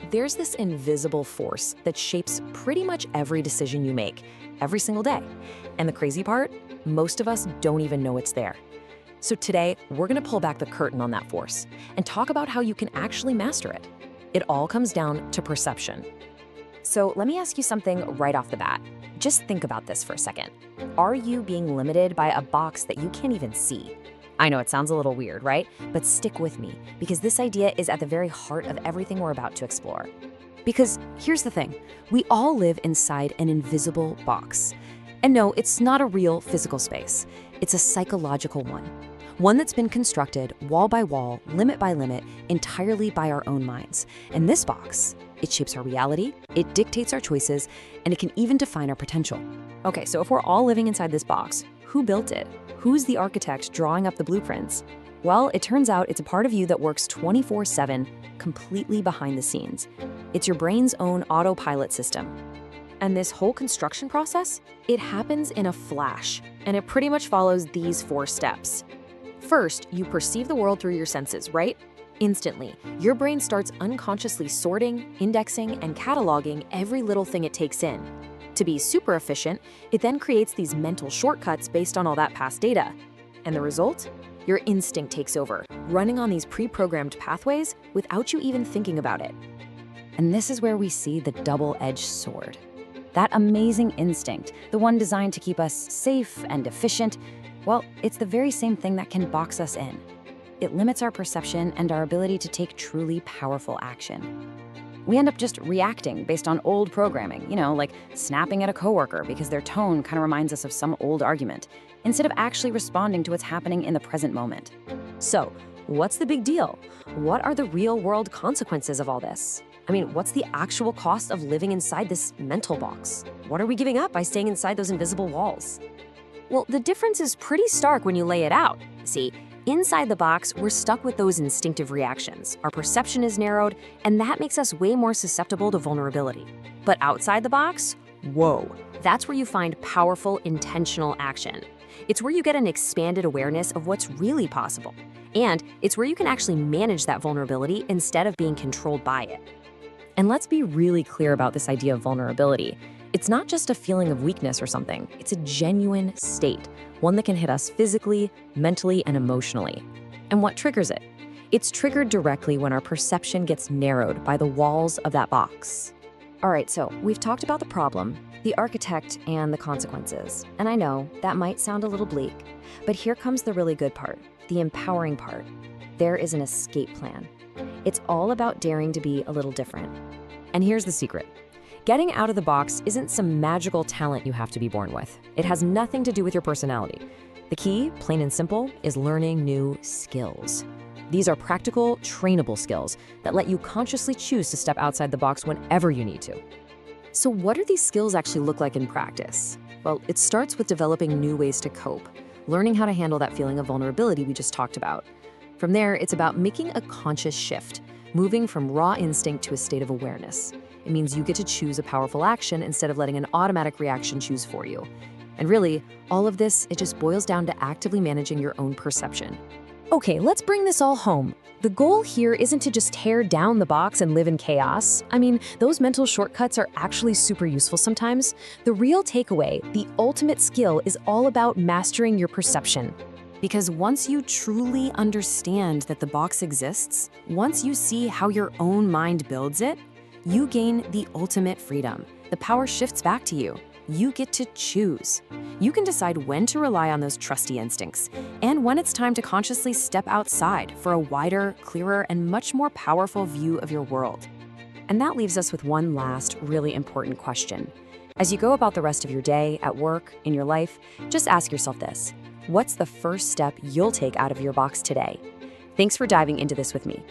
There's this invisible force that shapes pretty much every decision you make, every single day. And the crazy part, most of us don't even know it's there. So today, we're gonna pull back the curtain on that force and talk about how you can actually master it. It all comes down to perception. So let me ask you something right off the bat. Just think about this for a second. Are you being limited by a box that you can't even see? I know it sounds a little weird, right? But stick with me, because this idea is at the very heart of everything we're about to explore. Because here's the thing, we all live inside an invisible box. And no, it's not a real physical space. It's a psychological one. One that's been constructed wall by wall, limit by limit, entirely by our own minds. And this box, it shapes our reality, it dictates our choices, and it can even define our potential. Okay, so if we're all living inside this box, who built it? Who's the architect drawing up the blueprints? Well, it turns out it's a part of you that works 24/7, completely behind the scenes. It's your brain's own autopilot system. And this whole construction process, it happens in a flash, and it pretty much follows these 4 steps. First, you perceive the world through your senses, right? Instantly, your brain starts unconsciously sorting, indexing, and cataloging every little thing it takes in. To be super efficient, it then creates these mental shortcuts based on all that past data. And the result? Your instinct takes over, running on these pre-programmed pathways without you even thinking about it. And this is where we see the double-edged sword. That amazing instinct, the one designed to keep us safe and efficient, well, it's the very same thing that can box us in. It limits our perception and our ability to take truly powerful action. We end up just reacting based on old programming, like snapping at a coworker because their tone kind of reminds us of some old argument, instead of actually responding to what's happening in the present moment. So, what's the big deal? What are the real-world consequences of all this? What's the actual cost of living inside this mental box? What are we giving up by staying inside those invisible walls? Well, the difference is pretty stark when you lay it out. See, inside the box, we're stuck with those instinctive reactions. Our perception is narrowed, and that makes us way more susceptible to vulnerability. But outside the box, whoa, that's where you find powerful, intentional action. It's where you get an expanded awareness of what's really possible. And it's where you can actually manage that vulnerability instead of being controlled by it. And let's be really clear about this idea of vulnerability. It's not just a feeling of weakness or something. It's a genuine state, one that can hit us physically, mentally, and emotionally. And what triggers it? It's triggered directly when our perception gets narrowed by the walls of that box. All right, so we've talked about the problem, the architect, and the consequences. And I know that might sound a little bleak, but here comes the really good part, the empowering part. There is an escape plan. It's all about daring to be a little different. And here's the secret. Getting out of the box isn't some magical talent you have to be born with. It has nothing to do with your personality. The key, plain and simple, is learning new skills. These are practical, trainable skills that let you consciously choose to step outside the box whenever you need to. So what do these skills actually look like in practice? Well, it starts with developing new ways to cope, learning how to handle that feeling of vulnerability we just talked about. From there, it's about making a conscious shift, moving from raw instinct to a state of awareness. It means you get to choose a powerful action instead of letting an automatic reaction choose for you. And really, all of this, it just boils down to actively managing your own perception. Okay, let's bring this all home. The goal here isn't to just tear down the box and live in chaos. Those mental shortcuts are actually super useful sometimes. The real takeaway, the ultimate skill, is all about mastering your perception. Because once you truly understand that the box exists, once you see how your own mind builds it, you gain the ultimate freedom. The power shifts back to you. You get to choose. You can decide when to rely on those trusty instincts and when it's time to consciously step outside for a wider, clearer, and much more powerful view of your world. And that leaves us with one last really important question. As you go about the rest of your day, at work, in your life, just ask yourself this. What's the first step you'll take out of your box today? Thanks for diving into this with me.